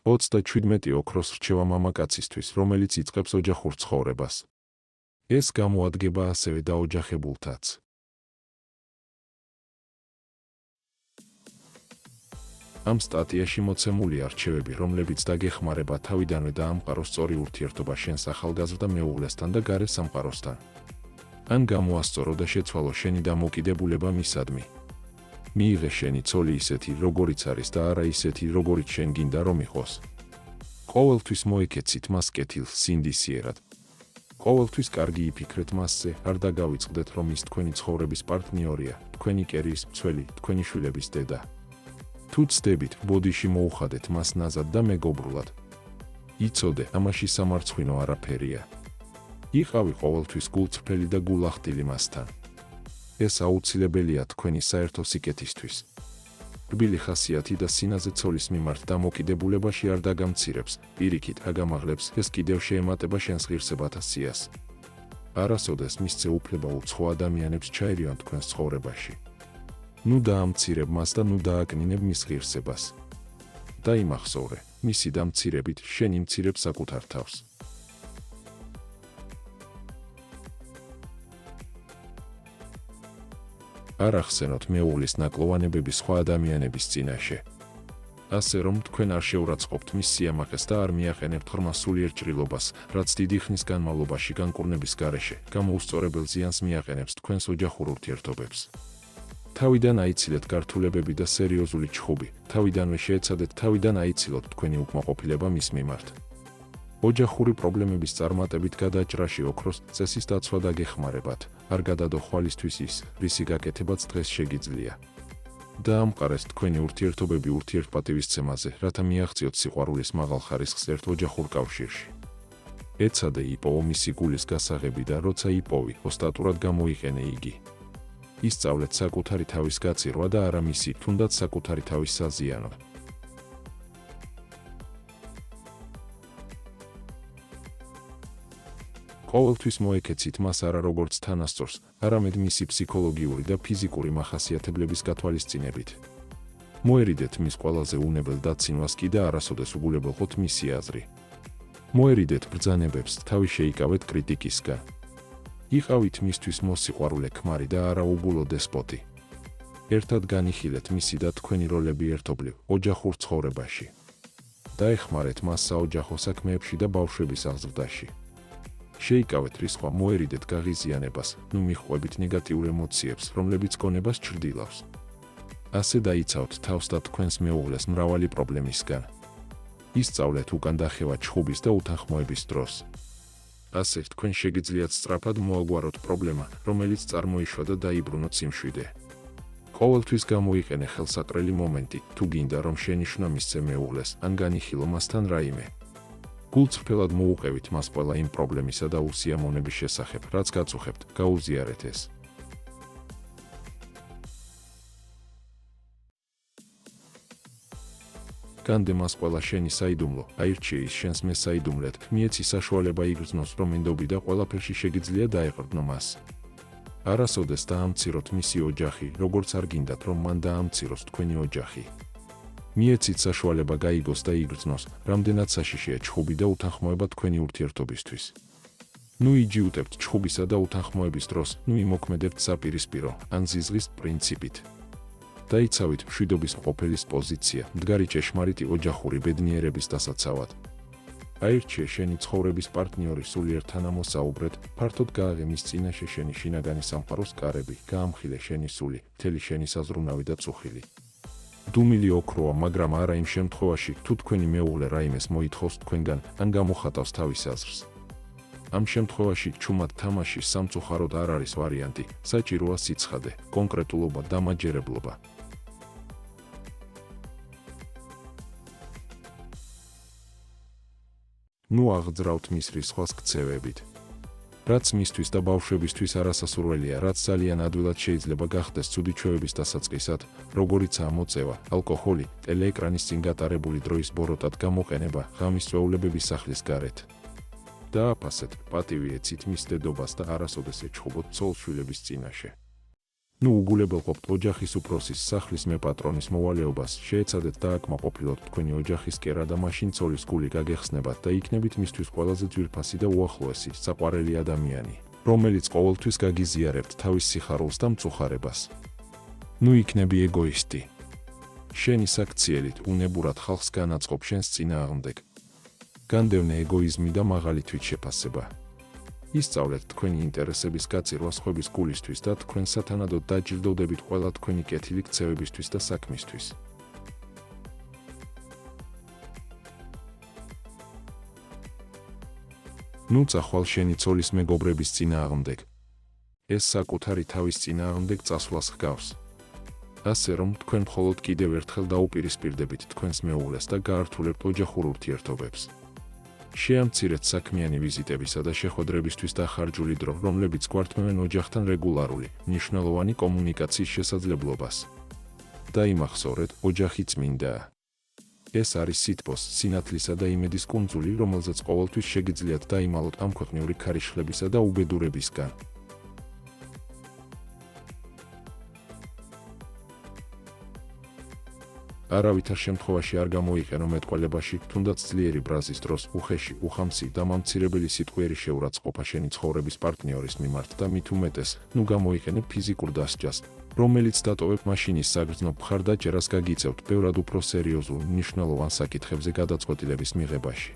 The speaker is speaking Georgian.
37 ოქროს რჩევა მამაკაცისთვის, რომელიც იწყებს ოჯახურ ცხოვრებას. ეს გამოადგება ასევე დაოჯახებულთაც. ამ სტატიაში მოცემულია რჩევები, რომლებიც დაგეხმარება თავიდანვე დაამყარო სწორი ურთიერთობა შენს ახალგაზრდა მეუღლესთან და გარე სამყაროსთან. ან გამოასწორო და შეცვალო შენი დამოკიდებულება მისადმი. მიიღე შენი ცოლი ისეთი, როგორიც არის და არა ისეთი, როგორიც შენ გინდა რომ იყოს. ყოველთვის მოეკეცით მას კეთილს სინდისიერად. ყოველთვის კარგი იფიქრეთ მასზე, არ დაგავიწყდეთ, რომ ის თქვენი ცხოვრების პარტნიორია, თქვენი კერიის მცველი, თქვენი შვილების დედა. თუ ცდებით, ბოდიში მოუხადეთ მას ნაზად და მეგობრულად. იცოდე, ამაში სამარცხვინო არაფერია. იყავი ყოველთვის გულწრფელი და გულახდილი მასთან. ეს აუცილებელია თქვენი საერთო სიკეთისთვის. რბილი ხასიათი და სინაზე ცოლის მიმართ დამოკიდებულებაში არ დაგამცირებს, პირიქით აგამაღლებს, ეს კიდევ შეემატება შენს ღირსებათა სიას. არასოდეს მისცე უფლება უცხო ადამიანებს ჩაერევან თქვენს ცხოვრებაში. ნუ დაამცირებ მას და ნუ დააკნინებ მის ღირსებას. დაიმახსოვრე, მისი დამცირებით შენ იმცირებ საკუთარ თავს. არ ახსენოთ მეუღლის ნაკლოვანებები სხვა ადამიანების წინაშე. ასე რომ თქვენ არ შეურაცხყოფთ მის სიამაყეს და არ მიაყენებთ ღრმა სულიერ ჭრილობას, რაც დიდი ხნის განმავლობაში განკურნების გარეშე გამოუსწორებელ ზიანს მიაყენებს თქვენს ოჯახურ ურთიერთობებს. თავიდან აიცილეთ გართულებები და სერიოზული ჩხუბი, თავიდანვე შეეცადეთ თავიდან აიცილოთ თქვენი უკმაყოფილება მის მიმართ. ოჯახური პრობლემების წარმატებით გადაჭრაში ოქროს წესის დაცვა დაგეხმარებათ, არ გადადო ხვალისთვის ის, რისი გაკეთებაც დღეს შეგიძლია. დაამყარეთ თქვენი ურთიერთობები ურთიერთპატივისცემაზე, რათა მიაღწიოთ სიყვარულის მაღალ ხარისხს ერთ ოჯახურ კავშირში. ეცადე იპოვო მისი გულის გასაღები და როცა იპოვი, ოსტატურად გამოიყენე იგი. ისწავლეთ საკუთარი თავის გაწირვა და არა მისი, თუნდაც საკუთარი თავის საზიანო. ყოველთვის მოეკეცით მას არა როგორც თანასწორს, არამედ მისი ფსიქოლოგიური და ფიზიკური მახასიათებლების გათვალისწინებით. მოერიდეთ მის ყველაზე უნებელ დაცინვას კი და არასოდეს უგულებელყოთ მისი აზრი. მოერიდეთ ბრძანებებს, თავი შეიკავეთ კრიტიკისგან. იყავით მისთვის მოსიყვარულე ქმარი და არა უბულო დესპოტი. ერთად განიხილეთ მისი და თქვენი როლები ერთობლივ, ოჯახურ ცხოვრებაში. დაეხმარეთ მას საოჯახო საქმეებში და ბავშვების აღზრდაში. შეიკავეთ რისხვა, მოერიდეთ გაღიზიანებას, ნუ მიჰყვებით ნეგატიურ ემოციებს, რომლებიც გონებას ჩრდილავს. ასე დაიცავთ თავს და თქვენს მეუღლეს მრავალი პრობლემისგან. ისწავლეთ უკან დახევა ჩხუბის და უთანხმოების დროს. ასე თქვენ შეგიძლიათ სწრაფად მოაგვაროთ პრობლემა, რომელიც წარმოიშვა და დაიბრუნოთ სიმშვიდე. ყოველთვის გამოიყენე ხელსაყრელი მომენტი, თუ გინდა რომ შენიშვნა მისცე მეუღლეს, ან განიხილო მასთან რაიმე. გულწრფელად მოუყევით მას ყველა იმ პრობლემისა და უსიამოვნების შესახებ, რაც გაწუხებთ, გაუზიარეთ ეს. განდე მას ყველა შენი საიდუმლო, აირჩიე ის შენს მესაიდუმლეთ, მიეცი საშუალება იგრძნოს, რომ ენდობი და ყველაფერში შეგიძლია დაეყრდნო მას. არასოდეს დაამციროთ მისი ოჯახი, როგორც არ გინდათ, რომ მან დაამციროს თქვენი ოჯახი. მიეცით საშუალება გაიგოს და იგრძნოს, რამდენად საშიშია ჩხუბი და უთანხმოება თქვენი ურთიერთობისთვის. ნუ იჯიუტებთ ჩხუბისა და უთანხმოების დროს, ნუ იმოქმედებთ საპირისპირო, ან ზიზღის პრინციპით. დაიცავით მშვიდობის მყოფელის პოზიცია, მდგარი ჭეშმარიტი ოჯახური ბედნიერების დასაცავად. აირჩიე შენი ცხოვრების პარტნიორი სულიერ თანამოსაუბრედ, ფართოდ გააღე მის წინაშე შენი შინაგანი სამყაროს კარები, გაამხილე შენი სული, მთელი შენი საზრუნავი და წუხილი. დუმილი ოქროა, მაგრამ არა იმ შემთხვევაში, თუ თქვენი მეუღლე რაიმეს მოითხოვს თქვენგან, ან გამოხატავს თავის აზრს. ამ შემთხვევაში ჩუმად თამაში სამწუხაროდ არ არის ვარიანტი, საჭიროა სიცხადე, კონკრეტულობა და დამაჯერებლობა. ნუ აღძრავთ მის რისხვას ქცევებით. რაც მისთვის და ბავშვებისთვის არასასურველია, რაც ძალიან ადვილად შეიძლება გახდეს ცუდი ჩვევების დასაწყისად, როგორიცაა მოწევა, ალკოჰოლი, ტელეეკრანის წინ გატარებული დროის ბოროტად გამოყენება, ღამის წვეულებები სახლის გარეთ. დააფასეთ, პატივი ეცით მის დედობას და არასოდეს ეჩხუბოთ ცოლ-შვილების წინაშე. ნუ უგულებელყოფთ ოჯახის უფროსის სახლის მეპატრონის მოვალეობას, შეეცადეთ დააკმაყოფილოთ თქვენი ოჯახის კერა და მაშინ ცოლის გული გაგეხსნებათ და იქნებით მისთვის ყველაზე ძვირფასი და უახლოესი, საყვარელი ადამიანი, რომელიც ყოველთვის გაგიზიარებთ თავის სიხარულს და მწუხარებას. ნუ იქნები ეგოისტი. შენი საქციელით უნებურად ხალხს განაწყობ შენს წინააღმდეგ. განდევნე ეგოიზმი და მაღალი თვითშეფასება. ისწავლეთ თქვენი ინტერესების გაწირვა სხვების გულისთვის და თქვენ სათანადოდ დაჯილდოვდებით ყველა თქვენი კეთილი ქცევებისთვის და საქმისთვის. ნუ წახვალ შენი ცოლის მეგობრების წინააღმდეგ. ეს საკუთარი თავის წინააღმდეგ წასვლას ჰგავს. ასე რომ თქვენ მხოლოდ კიდევ ერთხელ დაუპირისპირდებით თქვენს მეუღლეს და გაართულებთ ოჯახურ ურთიერთობებს. შეამცირეთ საქმიანი ვიზიტებისა და შეხვედრებისთვის დახარჯული დრო, რომლებიც გვართმევენ ოჯახთან რეგულარული, მნიშვნელოვანი კომუნიკაციის შესაძლებლობას. დაიმახსოვრეთ, ოჯახი წმინდაა. ეს არის სითბოს, სინათლისა და იმედის კუნძული, რომელზეც ყოველთვის შეგიძლიათ დაიმალოთ ამ ქვეყნიური ქარიშხლებისა და უბედურებისგან. არავითარ შემთხვევაში არ გამოიყენო მეტყველებაში, თუნდაც ძლიერი ბრაზის დროს, უხეში, უხამსი და მამცირებელი სიტყვიერი შეურაცხყოფა შენი ცხოვრების პარტნიორის მიმართ და მით უმეტეს, ნუ გამოიყენე ფიზიკურ დასჯას, რომელიც დატოვებ მაშინ ის საგრძნობ მხარდაჭერას გაგიწევთ ბევრად უფრო სერიოზულ, მნიშვნელოვან საკითხებზე გადაწყვეტილების მიღებაში.